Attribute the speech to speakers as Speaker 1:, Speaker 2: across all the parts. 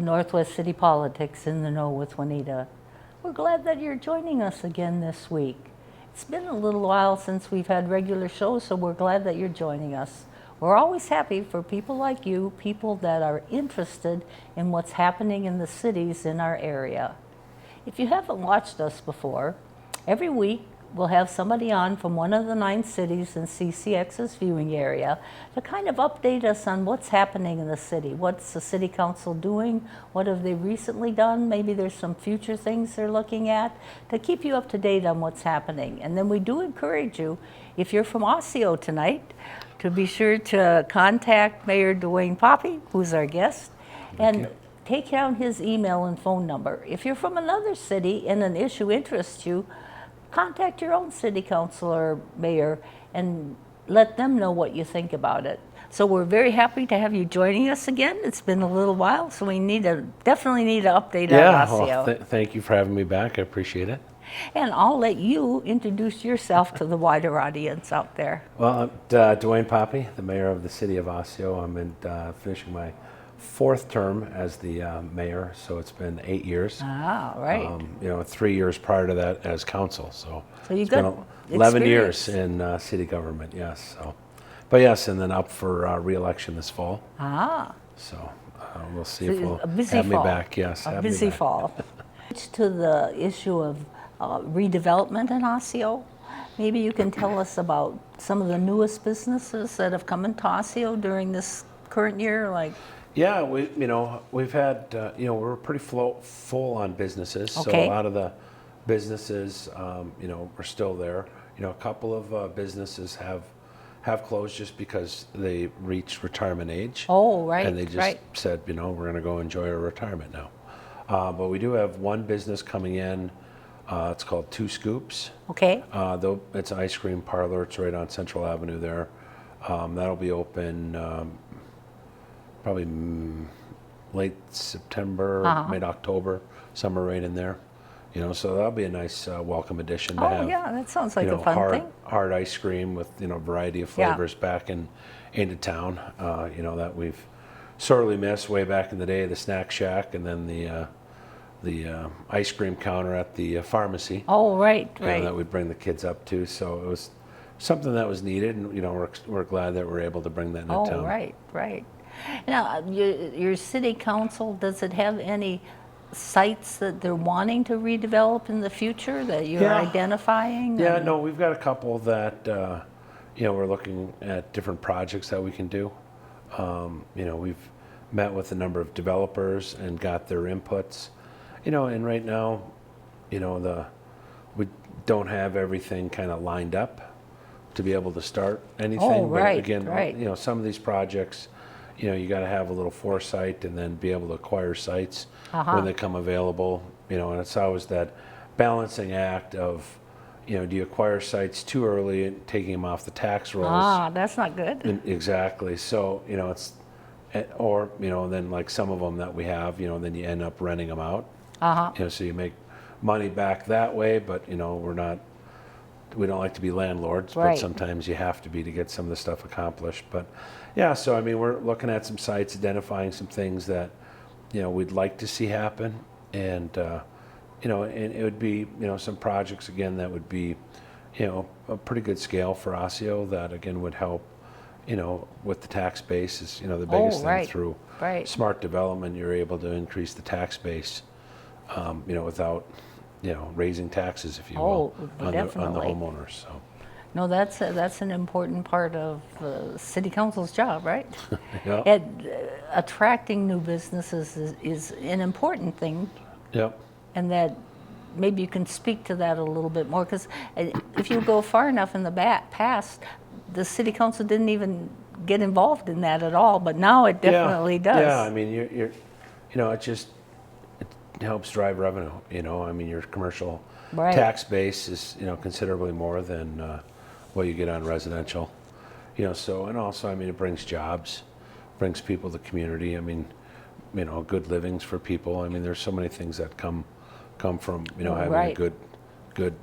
Speaker 1: Northwest City Politics in the Know with Juanita. We're glad that you're joining us again this week. It's been a little while since we've had regular shows, so we're glad that you're joining us. We're always happy for people like you, people that are interested in what's happening in the cities in our area. If you haven't watched us before, every week we'll have somebody on from one of the 9 cities in CCX's viewing area to kind of update us on what's happening in the city. What's the city council doing? What have they recently done? Maybe there's some future things they're looking at to keep you up to date on what's happening. And then we do encourage you, if you're from Osseo tonight, to be sure to contact Mayor Duane Poppe, who's our guest, and take down his email and phone number. If you're from another city and an issue interests you, contact your own city council or mayor and let them know what you think about it. So we're very happy to have you joining us again. It's been a little while, so we definitely need an update on Osseo.
Speaker 2: Well, thank you for having me back. I appreciate it.
Speaker 1: And I'll let you introduce yourself to the wider audience out there.
Speaker 2: Well, I'm Duane Poppe, the mayor of the city of Osseo. I'm finishing my 4th term as the mayor, so it's been 8 years.
Speaker 1: Ah, right.
Speaker 2: 3 years prior to that as council. So
Speaker 1: you've
Speaker 2: it's been
Speaker 1: got
Speaker 2: 11
Speaker 1: experience.
Speaker 2: years in city government. Yes. So, but yes, and then up for re-election this fall.
Speaker 1: Ah.
Speaker 2: So we'll see if we'll
Speaker 1: A busy
Speaker 2: have
Speaker 1: fall.
Speaker 2: me back. Yes,
Speaker 1: A
Speaker 2: have me
Speaker 1: busy
Speaker 2: back.
Speaker 1: fall. To the issue of redevelopment in Osseo. Maybe you can tell us about some of the newest businesses that have come into Osseo during this current year, like.
Speaker 2: Yeah, we've had we're pretty full on businesses.
Speaker 1: Okay.
Speaker 2: So a lot of the businesses we're still there. A couple of businesses have closed just because they reached retirement age.
Speaker 1: Oh, right.
Speaker 2: And they just said, we're going to go enjoy our retirement now. But we do have one business coming in. It's called Two Scoops.
Speaker 1: Okay.
Speaker 2: Though it's an ice cream parlor. It's right on Central Avenue there. That'll be open probably late September, mid-October, somewhere right in there. So that'll be a nice welcome addition to have.
Speaker 1: Oh, yeah, that sounds like a fun thing.
Speaker 2: Hard ice cream with a variety of flavors back into town. That we've sorely missed way back in the day. The snack shack, and then the ice cream counter at the pharmacy.
Speaker 1: Oh, right.
Speaker 2: That we'd bring the kids up to. So it was something that was needed, and we're glad that we're able to bring that into town.
Speaker 1: Oh, right. Now, your city council, does it have any sites that they're wanting to redevelop in the future that you're identifying?
Speaker 2: Yeah, no, we've got a couple that we're looking at different projects that we can do. We've met with a number of developers and got their inputs. And right now, we don't have everything kind of lined up to be able to start anything.
Speaker 1: Oh, right,
Speaker 2: but again,
Speaker 1: right.
Speaker 2: Some of these projects, you got to have a little foresight and then be able to acquire sites when they come available. And it's always that balancing act of, do you acquire sites too early and taking them off the tax rolls?
Speaker 1: Ah, that's not good.
Speaker 2: Exactly. So, it's, or, then like some of them that we have, then you end up renting them out. So you make money back that way, but, we don't like to be landlords, but sometimes you have to be to get some of the stuff accomplished. But yeah, so we're looking at some sites, identifying some things that, we'd like to see happen. And, and it would be, some projects again that would be, a pretty good scale for Osseo that again would help, with the tax base is, the biggest thing through smart development, you're able to increase the tax base, without, raising taxes, if you will, on the homeowners. So.
Speaker 1: No, that's an important part of city council's job, right?
Speaker 2: Yeah.
Speaker 1: Attracting new businesses is an important thing.
Speaker 2: Yep.
Speaker 1: And that maybe you can speak to that a little bit more, because if you go far enough in the past, the city council didn't even get involved in that at all, but now it definitely does.
Speaker 2: Yeah, you're it helps drive revenue. Your commercial tax base is considerably more than what you get on residential. So, and also it brings jobs, brings people to the community. Good livings for people. There's so many things that come from having a good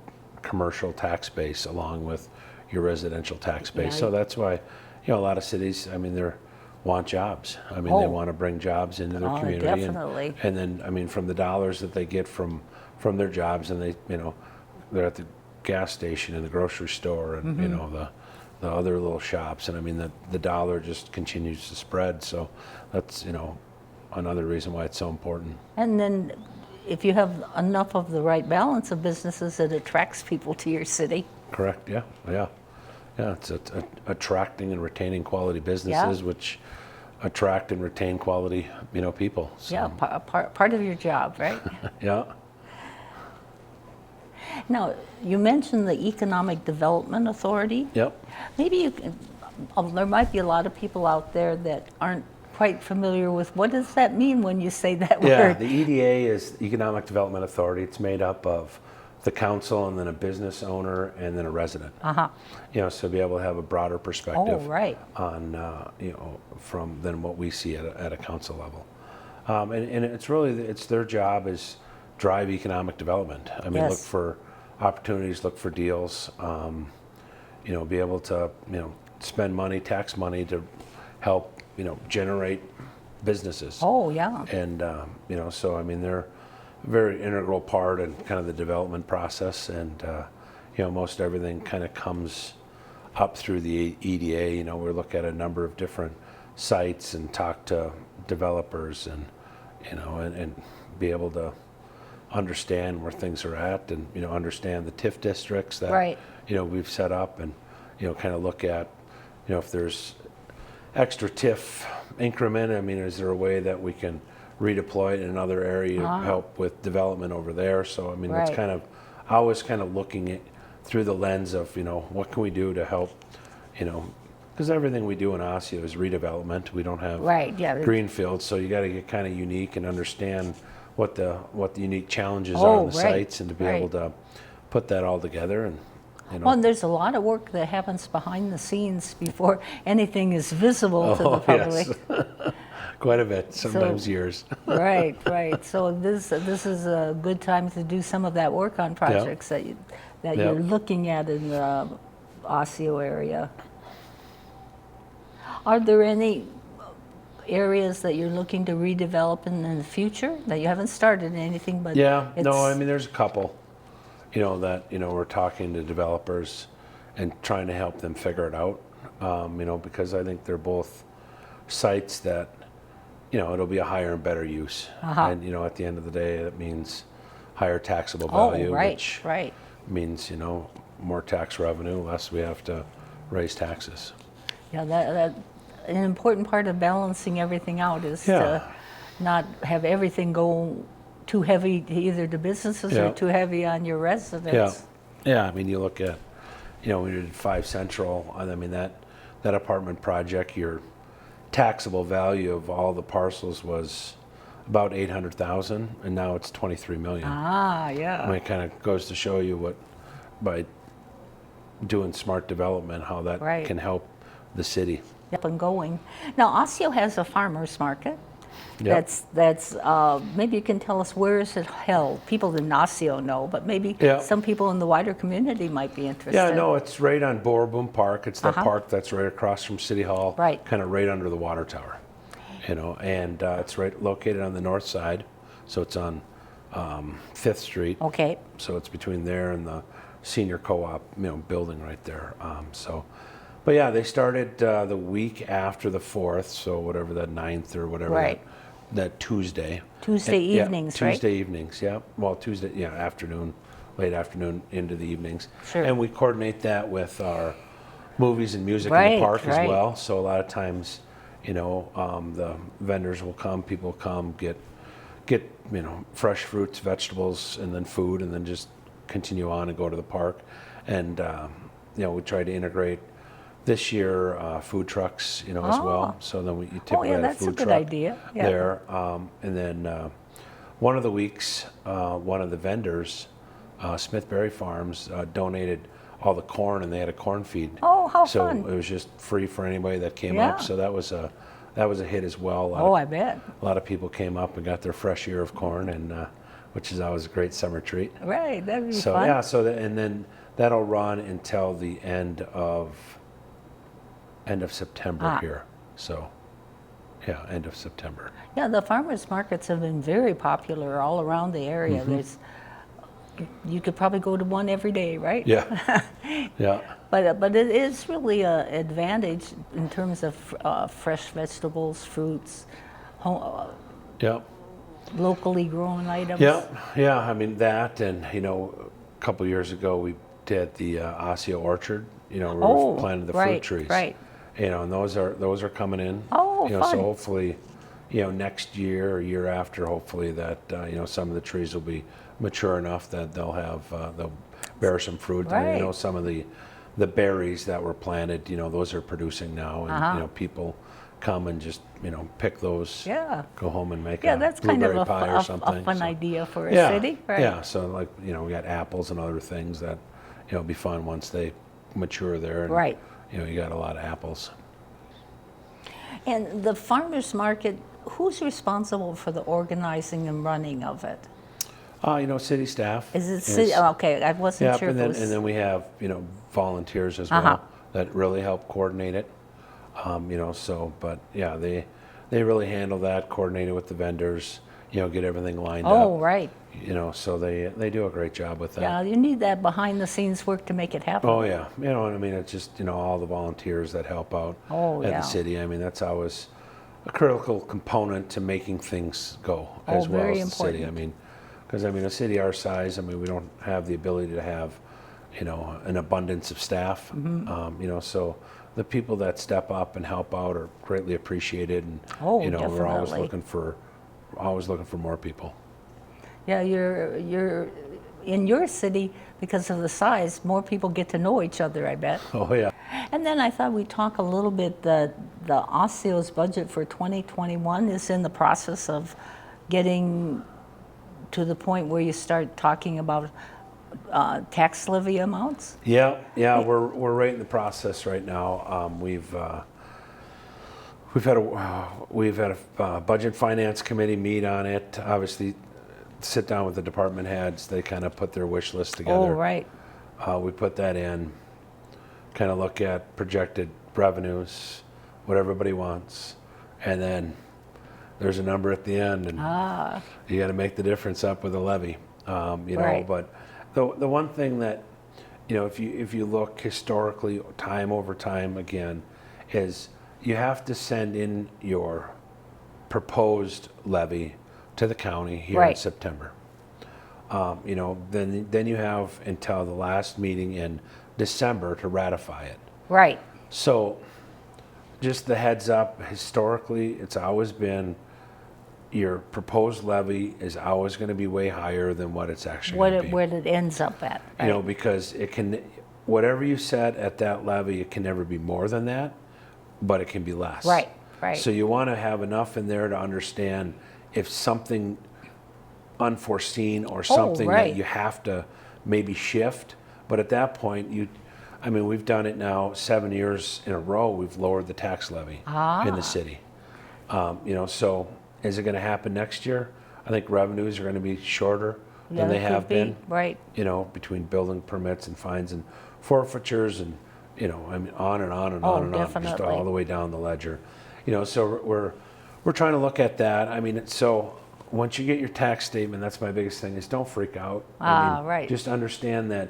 Speaker 2: commercial tax base along with your residential tax base. So that's why a lot of cities, they're want jobs. I mean, they want to bring jobs into their community.
Speaker 1: Definitely.
Speaker 2: And then, I mean, from the dollars that they get from their jobs, and they, they're at the gas station and the grocery store and, the other little shops. And I mean, the dollar just continues to spread. So that's, another reason why it's so important.
Speaker 1: And then if you have enough of the right balance of businesses, it attracts people to your city.
Speaker 2: Correct. Yeah. Yeah. Yeah. It's attracting and retaining quality businesses, which attract and retain quality, people. So.
Speaker 1: Yeah, part of your job, right?
Speaker 2: Yeah.
Speaker 1: Now, you mentioned the Economic Development Authority.
Speaker 2: Yep.
Speaker 1: Maybe you can, there might be a lot of people out there that aren't quite familiar with what does that mean when you say that word?
Speaker 2: Yeah, the EDA is the Economic Development Authority. It's made up of the council and then a business owner and then a resident. So be able to have a broader perspective on, from than what we see at a council level. And it's really, it's their job is drive economic development. I mean, look for opportunities, look for deals, be able to, spend money, tax money to help, generate businesses. And, so I mean, they're a very integral part in kind of the development process, and, most everything kind of comes up through the EDA. We look at a number of different sites and talk to developers and, and be able to understand where things are at and, understand the TIF districts that, we've set up and, kind of look at, if there's extra TIF increment, I mean, is there a way that we can redeploy it in another area to help with development over there? So, I mean, it's kind of, always kind of looking at through the lens of, what can we do to help, because everything we do in Osseo is redevelopment. We don't have greenfields, so you got to get kind of unique and understand what the unique challenges are on the sites, and to be able to put that all together. And
Speaker 1: well, and there's a lot of work that happens behind the scenes before anything is visible to the public.
Speaker 2: Yes. Quite a bit, sometimes years.
Speaker 1: Right. So this is a good time to do some of that work on projects that you're looking at in the Osseo area. Are there any areas that you're looking to redevelop in the future that you haven't started anything, but
Speaker 2: I mean, there's a couple, that, we're talking to developers and trying to help them figure it out, because I think they're both sites that, it'll be a higher and better use. And, at the end of the day, that means higher taxable value, which means, more tax revenue, less we have to raise taxes.
Speaker 1: Yeah, that an important part of balancing everything out is to not have everything go too heavy either to businesses or too heavy on your residents.
Speaker 2: I mean, you look at, we did 5 Central, I mean, that apartment project, your taxable value of all the parcels was about $800,000, and now it's $23 million. I mean, it kind of goes to show you what, by doing smart development, how that can help the city.
Speaker 1: Up and going. Now, Osseo has a farmers market. That's maybe you can tell us, where is it held? People in Osseo know, but maybe some people in the wider community might be interested.
Speaker 2: Yeah, no, it's right on Boerboom Park. It's the park that's right across from City Hall, kind of right under the water tower. And it's right located on the north side, so it's on 5th Street.
Speaker 1: Okay.
Speaker 2: So it's between there and the senior co-op, building right there. But yeah, they started the week after the 4th, so whatever that 9th or whatever that Tuesday.
Speaker 1: Tuesday evenings, right?
Speaker 2: Tuesday evenings, Well, Tuesday, afternoon, late afternoon into the evenings.
Speaker 1: Sure.
Speaker 2: And we coordinate that with our movies and music in the park as well. So a lot of times, the vendors will come, people come, get fresh fruits, vegetables, and then food, and then just continue on and go to the park. And we try to integrate this year food trucks, as well. So then we typically have a food truck
Speaker 1: idea.
Speaker 2: there. And then one of the weeks, one of the vendors, Smithberry Farms, donated all the corn, and they had a corn feed.
Speaker 1: Oh, how fun!
Speaker 2: So it was just free for anybody that came up. So that was a hit as well.
Speaker 1: I bet.
Speaker 2: A lot of people came up and got their fresh ear of corn, and which is always a great summer treat.
Speaker 1: Right, that'd be fun.
Speaker 2: So yeah, and then that'll run until the end of September here. So Yeah, end of September.
Speaker 1: Yeah, the farmers markets have been very popular all around the area. You could probably go to one every day, right?
Speaker 2: Yeah, yeah,
Speaker 1: But it is really an advantage in terms of fresh vegetables, fruits,
Speaker 2: yeah,
Speaker 1: locally grown items.
Speaker 2: yeah, yeah. I mean that, and a couple years ago we did the Osseo orchard. Where we planted the fruit trees.
Speaker 1: Right.
Speaker 2: And those are coming in.
Speaker 1: Oh,
Speaker 2: So
Speaker 1: fun.
Speaker 2: hopefully, next year or year after, hopefully that some of the trees will be mature enough that they'll bear some fruit.
Speaker 1: Right.
Speaker 2: And some of the berries that were planted, those are producing now, and people come and just pick those.
Speaker 1: Yeah.
Speaker 2: Go home and make
Speaker 1: Yeah,
Speaker 2: a
Speaker 1: that's kind of
Speaker 2: blueberry pie or
Speaker 1: a
Speaker 2: something.
Speaker 1: fun
Speaker 2: So,
Speaker 1: idea for a
Speaker 2: yeah,
Speaker 1: city, right?
Speaker 2: yeah. So like we got apples and other things that be fun once they mature there. And,
Speaker 1: Right.
Speaker 2: You got a lot of apples.
Speaker 1: And the farmers market, who's responsible for the organizing and running of it?
Speaker 2: City staff.
Speaker 1: Is it city? Okay, I wasn't
Speaker 2: Yep,
Speaker 1: sure
Speaker 2: and
Speaker 1: if it
Speaker 2: then
Speaker 1: was.
Speaker 2: and then we have volunteers as well that really help coordinate it. But yeah, they really handle that, coordinate it with the vendors, get everything lined
Speaker 1: Oh,
Speaker 2: up.
Speaker 1: right.
Speaker 2: So they do a great job with that.
Speaker 1: Yeah, you need that behind the scenes work to make it happen.
Speaker 2: Oh yeah, and I mean it's just all the volunteers that help out at
Speaker 1: yeah.
Speaker 2: the city. I mean that's always a critical component to making things go as well
Speaker 1: very
Speaker 2: as the city. I
Speaker 1: important.
Speaker 2: mean, because a city our size, we don't have the ability to have an abundance of staff. So the people that step up and help out are greatly appreciated, and we're always
Speaker 1: definitely.
Speaker 2: looking for more people.
Speaker 1: Yeah, you're in your city, because of the size, more people get to know each other, I bet.
Speaker 2: Oh yeah.
Speaker 1: And then I thought we'd talk a little bit, the Osseo's budget for 2021 is in the process of getting to the point where you start talking about tax levy amounts.
Speaker 2: Yeah, we're right in the process right now. We've had a budget finance committee meet on it. Obviously, sit down with the department heads. They kind of put their wish list together.
Speaker 1: Oh, right.
Speaker 2: We put that in. Kind of look at projected revenues, what everybody wants, and then there's a number at the end, and you got to make the difference up with a levy.
Speaker 1: Right.
Speaker 2: But the one thing that if you look historically, time over time again, is you have to send in your proposed levy to the county here in
Speaker 1: Right.
Speaker 2: September. Then you have until the last meeting in December to ratify it.
Speaker 1: Right.
Speaker 2: So just the heads up, historically, it's always been your proposed levy is always going to be way higher than what it's actually going to be.
Speaker 1: Where it ends up at. Right?
Speaker 2: Because it can, whatever you set at that levy, it can never be more than that, but it can be less.
Speaker 1: Right.
Speaker 2: So you want to have enough in there to understand if something unforeseen or something
Speaker 1: right.
Speaker 2: that you have to maybe shift. But at that point, we've done it now 7 years in a row. We've lowered the tax levy in the city. So is it going to happen next year? I think revenues are going to be shorter than they have been.
Speaker 1: Right.
Speaker 2: Between building permits and fines and forfeitures and on and on and on and on, just
Speaker 1: definitely.
Speaker 2: all the way down the ledger. So we're trying to look at that. So once you get your tax statement, that's my biggest thing, is don't freak out.
Speaker 1: Right.
Speaker 2: Just understand that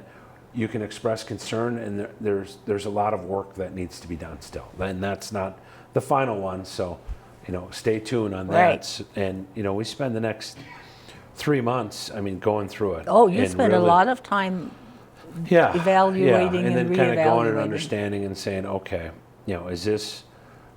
Speaker 2: you can express concern, and there's a lot of work that needs to be done still, and that's not the final one. So, stay tuned on that.
Speaker 1: Right.
Speaker 2: And we spend the next 3 months, going through it.
Speaker 1: Oh, you
Speaker 2: and
Speaker 1: spend a
Speaker 2: really-
Speaker 1: lot of time evaluating
Speaker 2: and then
Speaker 1: and
Speaker 2: kind of going and
Speaker 1: reevaluating.
Speaker 2: understanding and saying, okay, is this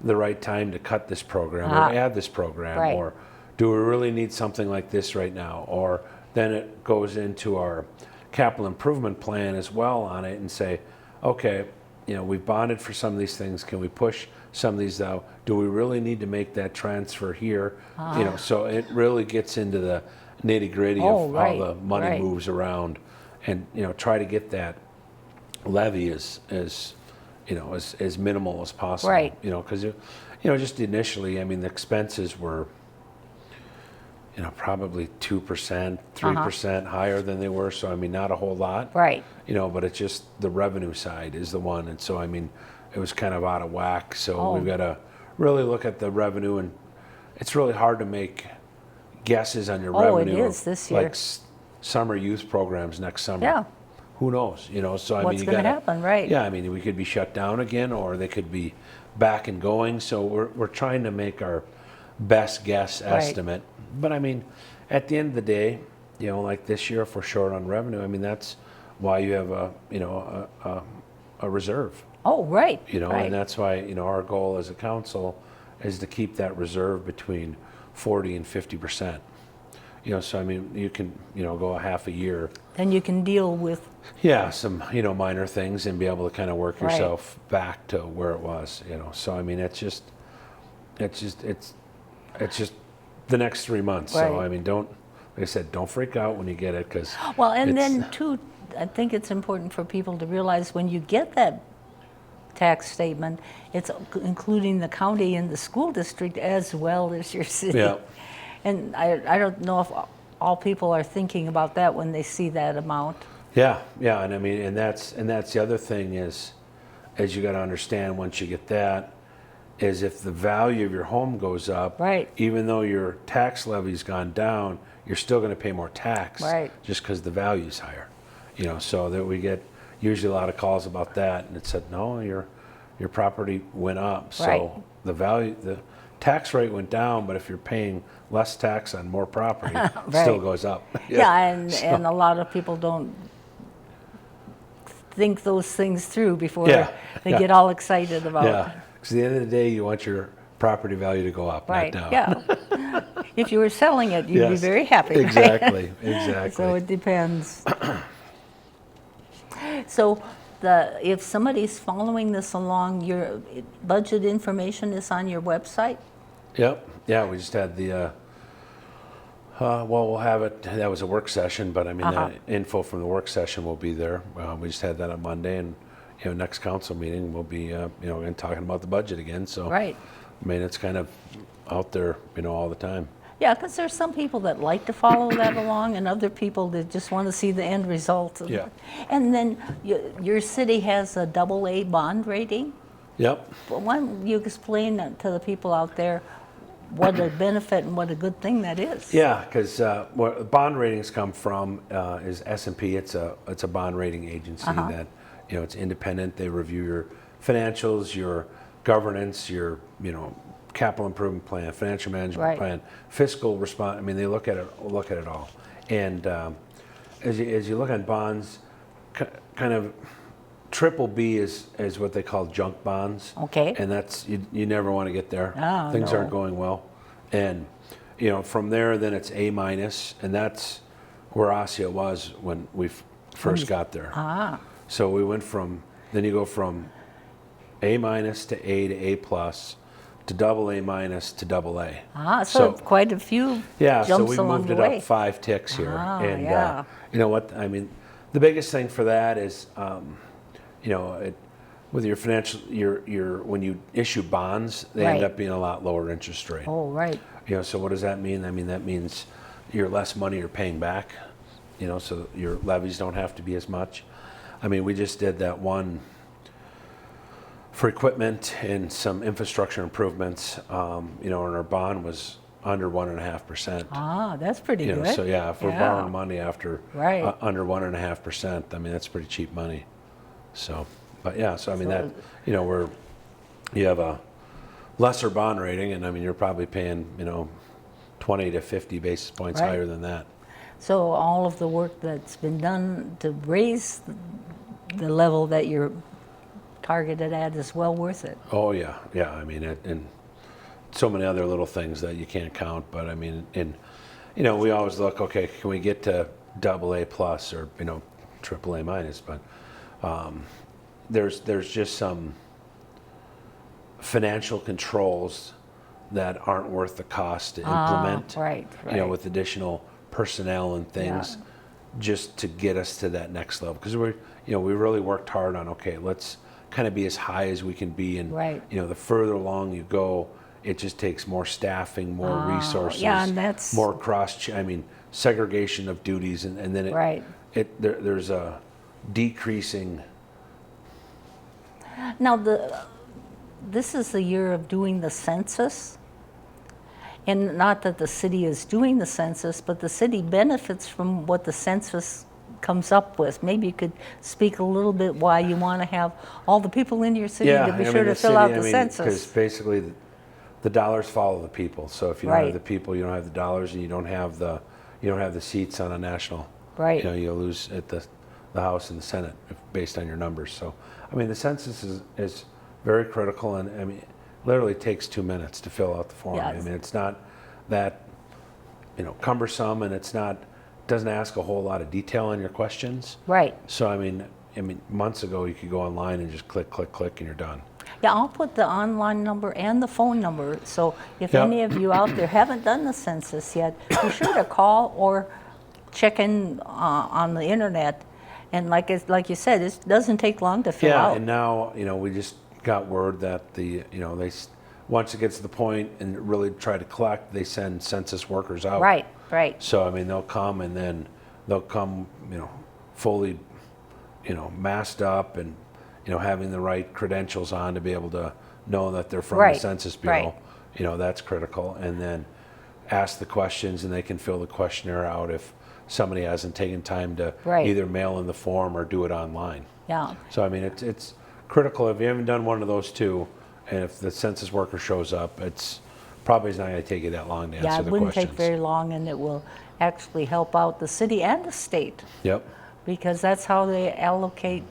Speaker 2: the right time to cut this program or add this program,
Speaker 1: Right.
Speaker 2: or do we really need something like this right now? Or then it goes into our capital improvement plan as well on it and say, okay, we've bonded for some of these things. Can we push some of these out? Do we really need to make that transfer here? So it really gets into the nitty gritty of
Speaker 1: right,
Speaker 2: how the money
Speaker 1: right.
Speaker 2: moves around, and try to get that levy as minimal as possible.
Speaker 1: Right.
Speaker 2: Because just initially, the expenses were probably 2%, 3% higher than they were. So not a whole lot.
Speaker 1: Right.
Speaker 2: But it's just the revenue side is the one, and so it was kind of out of whack. So
Speaker 1: Oh.
Speaker 2: we've got to really look at the revenue and it's really hard to make guesses on your
Speaker 1: Oh, it
Speaker 2: revenue.
Speaker 1: is this year.
Speaker 2: Like summer youth programs next summer.
Speaker 1: Yeah.
Speaker 2: Who knows? So I
Speaker 1: What's
Speaker 2: mean, you
Speaker 1: going to
Speaker 2: gotta,
Speaker 1: happen, right?
Speaker 2: Yeah, I mean, we could be shut down again, or they could be back and going. So we're trying to make our best guess estimate. But I mean, at the end of the day, like this year, if we're short on revenue, I mean, that's why you have a reserve.
Speaker 1: Oh, right. Right.
Speaker 2: And that's why our goal as a council is to keep that reserve between 40 and 50%. So I mean, you can go a half a year.
Speaker 1: Then you can deal with
Speaker 2: Some minor things and be able to kind of work yourself back to where it was. So I mean, it's just the next 3 months.
Speaker 1: Right.
Speaker 2: So I mean, like I said, don't freak out when you get it, because
Speaker 1: well, and then too, I think it's important for people to realize when you get that tax statement, it's including the county and the school district as well as your city.
Speaker 2: Yeah.
Speaker 1: And I don't know if all people are thinking about that when they see that amount.
Speaker 2: Yeah, and I mean, and that's the other thing is you got to understand once you get that, is if the value of your home goes up,
Speaker 1: right,
Speaker 2: even though your tax levy's gone down, you're still going to pay more tax,
Speaker 1: right,
Speaker 2: just because the value's higher. So that we get usually a lot of calls about that, and it said, no, your property went up, so
Speaker 1: right,
Speaker 2: the tax rate went down, but if you're paying less tax on more property, it
Speaker 1: right,
Speaker 2: still goes up.
Speaker 1: and a lot of people don't think those things through before they get all excited about it.
Speaker 2: Yeah, because at the end of the day, you want your property value to go up,
Speaker 1: right,
Speaker 2: not down.
Speaker 1: Yeah. If you were selling it, you'd be very happy.
Speaker 2: Exactly,
Speaker 1: right?
Speaker 2: exactly.
Speaker 1: So it depends. So if somebody's following this along, your budget information is on your website?
Speaker 2: Yep. Yeah, we just had the, we'll have it, that was a work session, but I mean, the info from the work session will be there. We just had that on Monday, and, next council meeting, we'll be, and talking about the budget again, so.
Speaker 1: Right.
Speaker 2: I mean, it's kind of out there, all the time.
Speaker 1: Yeah, because there's some people that like to follow that along, and other people that just want to see the end result.
Speaker 2: Yeah.
Speaker 1: And then your city has a AA bond rating.
Speaker 2: Yep.
Speaker 1: Why don't you explain to the people out there what a benefit and what a good thing that is?
Speaker 2: Yeah, because where bond ratings come from is S&P. It's a bond rating agency that it's independent. They review your financials, your governance, your capital improvement plan, financial management plan, fiscal response. I mean, they look at it all. And as you look at bonds, kind of triple B is what they call junk bonds.
Speaker 1: Okay.
Speaker 2: And that's you never want to get there.
Speaker 1: Oh,
Speaker 2: Things
Speaker 1: no.
Speaker 2: aren't going well. And from there, then it's A minus, and that's where Osseo was when we first got there. So we went then you go from A minus to A plus to AA minus to AA.
Speaker 1: So quite a few jumps
Speaker 2: so we
Speaker 1: along
Speaker 2: moved
Speaker 1: the
Speaker 2: it
Speaker 1: way.
Speaker 2: up 5 ticks here. And
Speaker 1: yeah.
Speaker 2: you know what? I mean, the biggest thing for that is, with your financial, when you issue bonds, they end up being a lot lower interest rate.
Speaker 1: Oh, right.
Speaker 2: So what does that mean? I mean, that means you're less money you're paying back, so your levies don't have to be as much. I mean, we just did that one for equipment and some infrastructure improvements, and our bond was under 1.5%.
Speaker 1: That's pretty good.
Speaker 2: So if we're borrowing money after under 1.5%, I mean, that's pretty cheap money. So, but so I mean that, you have a lesser bond rating, and I mean, you're probably paying, 20 to 50 basis points higher than that.
Speaker 1: So all of the work that's been done to raise the level that you're targeted at is well worth it.
Speaker 2: Oh yeah. I mean, and so many other little things that you can't count, but I mean, we always look, okay, can we get to AA plus or AAA minus? But there's just some financial controls that aren't worth the cost to implement.
Speaker 1: Right.
Speaker 2: With additional personnel and things, just to get us to that next level. Because we really worked hard on, okay, let's kind of be as high as we can be, and the further along you go, it just takes more staffing, more resources,
Speaker 1: and that's
Speaker 2: more segregation of duties, and then there's a decreasing.
Speaker 1: Now this is the year of doing the census, And not that the city is doing the census, but the city benefits from what the census comes up with. Maybe you could speak a little bit why you want to have all the people in your city to be sure to fill out the census.
Speaker 2: Because basically the dollars follow the people. So if you don't have the people, you don't have the dollars, and you don't have the seats on a national.
Speaker 1: Right.
Speaker 2: You'll lose at the House and the Senate based on your numbers. So I mean, the census is very critical, and I mean, literally takes 2 minutes to fill out the form.
Speaker 1: Yes.
Speaker 2: I mean, it's not that cumbersome, and doesn't ask a whole lot of detail on your questions.
Speaker 1: Right.
Speaker 2: So I mean, months ago you could go online and just click, and you're done.
Speaker 1: Yeah, I'll put the online number and the phone number. So if any of you out there haven't done the census yet, be sure to call or check in on the internet. And like you said, it doesn't take long to fill out.
Speaker 2: Yeah, and now we just got word that they once it gets to the point and really try to collect, they send census workers out.
Speaker 1: Right. Right.
Speaker 2: So I mean, they'll come and then they'll come, fully, masked up and having the right credentials on to be able to know that they're from the Census Bureau.
Speaker 1: Right.
Speaker 2: That's critical. And then ask the questions, and they can fill the questionnaire out if somebody hasn't taken time to either mail in the form or do it online.
Speaker 1: Yeah.
Speaker 2: So I mean, it's critical. If you haven't done one of those two, and if the census worker shows up, it's probably not going to take you that long to answer the questions.
Speaker 1: Yeah, it wouldn't take very long, and it will actually help out the city and the state.
Speaker 2: Yep.
Speaker 1: Because that's how they allocate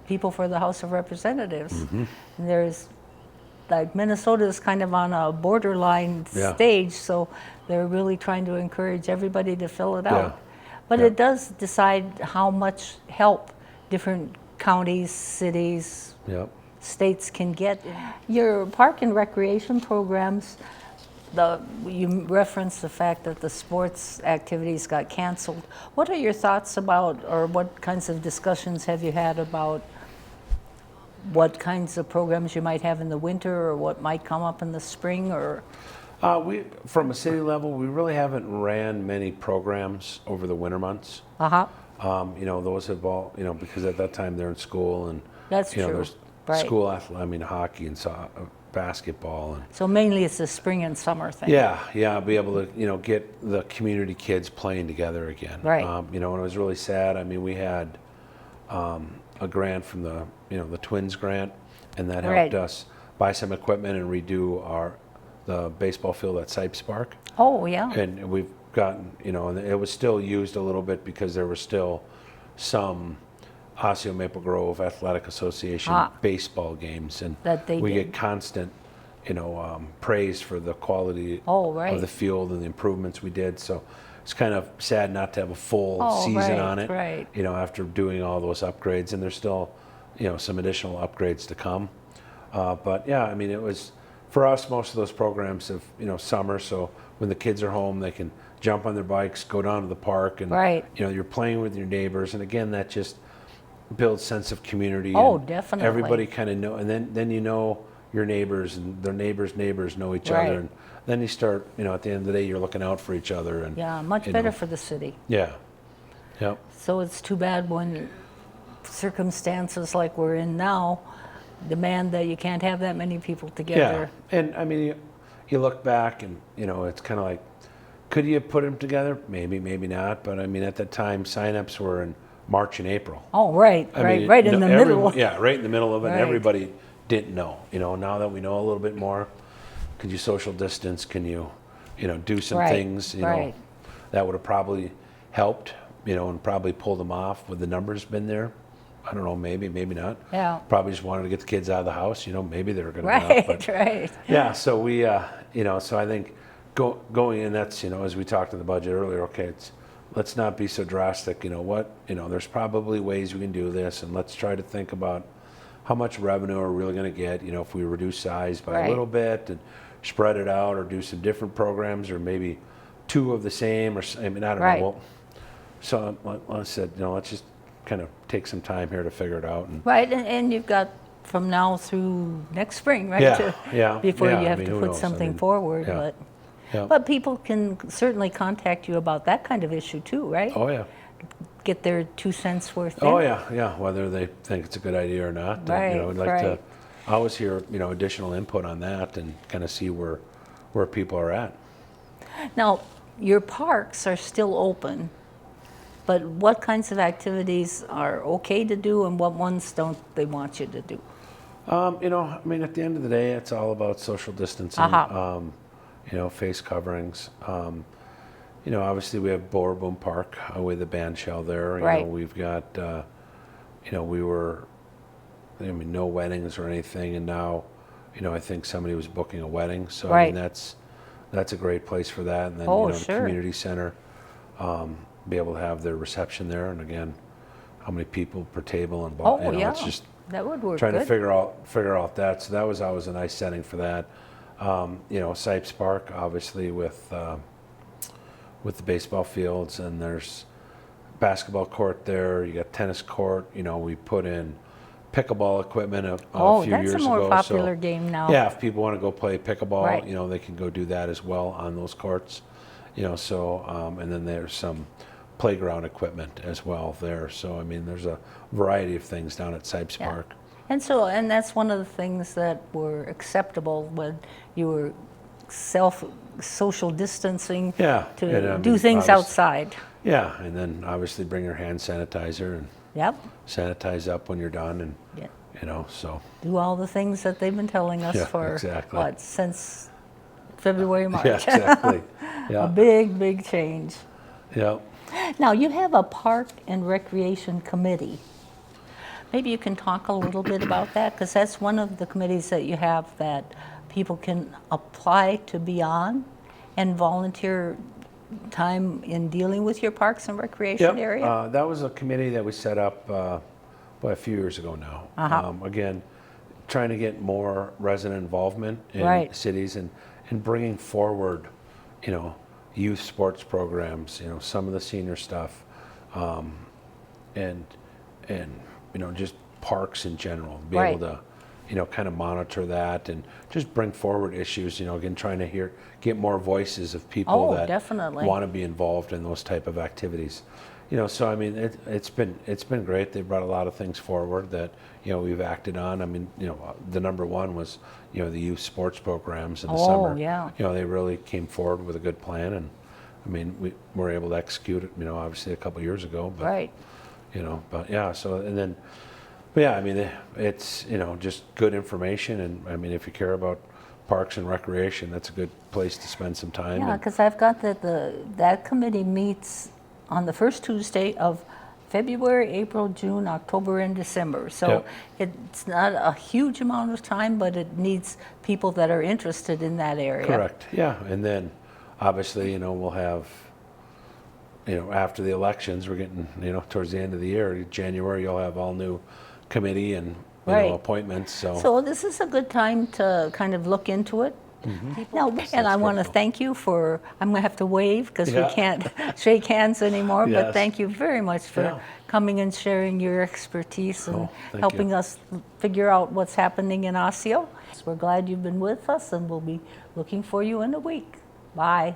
Speaker 1: people for the House of Representatives.
Speaker 2: Mm-hmm.
Speaker 1: And there's, like, Minnesota is kind of on a borderline stage, so they're really trying to encourage everybody to fill it out. But it does decide how much help different counties, cities, states can get. Your park and recreation programs, you referenced the fact that the sports activities got canceled. What are your thoughts about, or what kinds of discussions have you had about what kinds of programs you might have in the winter, or what might come up in the spring? Or
Speaker 2: we, from a city level, we really haven't ran many programs over the winter months. Those have all, because at that time they're in school, and
Speaker 1: that's true.
Speaker 2: There's school hockey and basketball, and
Speaker 1: so mainly it's the spring and summer thing.
Speaker 2: Be able to get the community kids playing together again.
Speaker 1: Right.
Speaker 2: And it was really sad. I mean, we had a grant from the Twins grant, and that helped us buy some equipment and redo the baseball field at Sipes Park.
Speaker 1: Oh yeah.
Speaker 2: And we've gotten, and it was still used a little bit because there was still some Osseo Maple Grove Athletic Association baseball games, and we get constant, praise for the quality of the field and the improvements we did. So it's kind of sad not to have a full season on it, after doing all those upgrades, and there's still, some additional upgrades to come. But yeah, I mean, it was, for us, most of those programs have, summer, so when the kids are home, they can jump on their bikes, go down to the park, and you're playing with your neighbors, and again, that just builds sense of community.
Speaker 1: Oh,
Speaker 2: and
Speaker 1: definitely.
Speaker 2: Everybody kind of know, and then your neighbors, and their neighbors' neighbors know each other, and then you start, at the end of the day, you're looking out for each other, and
Speaker 1: much better for the city.
Speaker 2: Yeah. Yep.
Speaker 1: So it's too bad when circumstances like we're in now demand that you can't have that many people together.
Speaker 2: Yeah, and I mean, you look back, and it's kind of like, could you put them together? Maybe, maybe not. But I mean, at that time, signups were in March and April.
Speaker 1: Oh, right in the middle.
Speaker 2: Yeah, right in the middle of it. And everybody didn't know. Now that we know a little bit more, could you social distance? Can you, do some things? That would have probably helped. And probably pulled them off. Would the numbers been there? I don't know. Maybe, maybe not.
Speaker 1: Yeah.
Speaker 2: Probably just wanted to get the kids out of the house. Maybe they were going to.
Speaker 1: Right.
Speaker 2: Yeah. So we, so I think going in, that's, as we talked in the budget earlier. Okay, let's not be so drastic. There's probably ways we can do this, and let's try to think about how much revenue are we really going to get. If we reduce size by a little bit and spread it out, or do some different programs, or maybe two of the same, or I don't know. Well, so like I said, let's just kind of take some time here to figure it out.
Speaker 1: And you've got from now through next spring, right? Before you have to put something forward. But people can certainly contact you about that kind of issue too, right?
Speaker 2: Oh yeah.
Speaker 1: Get their 2 cents worth in.
Speaker 2: Oh yeah. Whether they think it's a good idea or not. We'd like to always hear, additional input on that, and kind of see where where people are at.
Speaker 1: Now, your parks are still open, but what kinds of activities are okay to do and what ones don't they want you to do?
Speaker 2: You know, I mean, at the end of the day, it's all about social distancing, you know, face coverings. You know, obviously we have Boer Boom Park with the band shell there. You
Speaker 1: Right.
Speaker 2: know, we've got, you know, I mean, no weddings or anything, and now, you know, I think somebody was booking a wedding, so I mean, that's a great place for that. And then,
Speaker 1: Oh,
Speaker 2: you know,
Speaker 1: sure.
Speaker 2: the community center, be able to have their reception there, and again, how many people per table, and
Speaker 1: Oh,
Speaker 2: you know,
Speaker 1: yeah.
Speaker 2: it's just
Speaker 1: That would work
Speaker 2: trying
Speaker 1: good.
Speaker 2: to figure out that. So that was always a nice setting for that. You know, Sipes Park, obviously with the baseball fields, and there's basketball court there. You got tennis court. You know, we put in pickleball equipment a few years ago.
Speaker 1: That's a more popular game now.
Speaker 2: Yeah, if people want to go play pickleball,
Speaker 1: Right.
Speaker 2: you know, they can go do that as well on those courts. You know, so and then there's some playground equipment as well there. So I mean, there's a variety of things down at Sipes
Speaker 1: Yeah.
Speaker 2: Park.
Speaker 1: And that's one of the things that were acceptable when you were social distancing
Speaker 2: Yeah,
Speaker 1: to
Speaker 2: and, I
Speaker 1: do
Speaker 2: mean,
Speaker 1: things outside.
Speaker 2: Yeah, and then obviously bring your hand sanitizer and
Speaker 1: Yep.
Speaker 2: sanitize up when you're done, and
Speaker 1: Yeah.
Speaker 2: you know, so
Speaker 1: Do all the things that they've been telling us
Speaker 2: Yeah,
Speaker 1: for
Speaker 2: exactly.
Speaker 1: what, since February, March.
Speaker 2: yeah, exactly.
Speaker 1: A
Speaker 2: Yeah,
Speaker 1: big change.
Speaker 2: yeah.
Speaker 1: Now, you have a park and recreation committee. Maybe you can talk a little bit about that, because that's one of the committees that you have that people can apply to be on and volunteer time in dealing with your parks and recreation area.
Speaker 2: That was a committee that we set up a few years ago now. Again, trying to get more resident involvement in
Speaker 1: Right.
Speaker 2: cities, and bringing forward, you know, youth sports programs, you know, some of the senior stuff, and you know, just parks in general. Be
Speaker 1: Right.
Speaker 2: able to, you know, kind of monitor that and just bring forward issues. You know, again, trying to get more voices of people that
Speaker 1: definitely.
Speaker 2: want to be involved in those type of activities. You know, so I mean, it's been great. They brought a lot of things forward that, you know, we've acted on. I mean, you know, the number one was, you know, the youth sports programs in the summer.
Speaker 1: Yeah.
Speaker 2: You know, they really came forward with a good plan, and I mean, we were able to execute it. You know, obviously a couple of years ago, but
Speaker 1: Right.
Speaker 2: you know, but yeah. So and then, but yeah, I mean, it's, you know, just good information, and I mean, if you care about parks and recreation, that's a good place to spend some time.
Speaker 1: Yeah,
Speaker 2: and-
Speaker 1: because I've got that committee meets on the first Tuesday of February, April, June, October, and December. So it's not a huge amount of time, but it needs people that are interested in that area.
Speaker 2: Correct. Yeah, and then obviously, you know, we'll have, you know, after the elections, we're getting, you know, towards the end of the year, January, you'll have all new committee and, you
Speaker 1: Right.
Speaker 2: know, appointments.
Speaker 1: So this is a good time to kind of look into it. Now, and I want to
Speaker 2: critical.
Speaker 1: thank you for, I'm going to have to wave because we
Speaker 2: Yeah.
Speaker 1: can't shake hands anymore, but
Speaker 2: Yes.
Speaker 1: thank you very much for
Speaker 2: Yeah.
Speaker 1: coming and sharing your expertise and
Speaker 2: Oh, thank
Speaker 1: helping
Speaker 2: you.
Speaker 1: us figure out what's happening in Osseo. We're glad you've been with us, and we'll be looking for you in a week. Bye.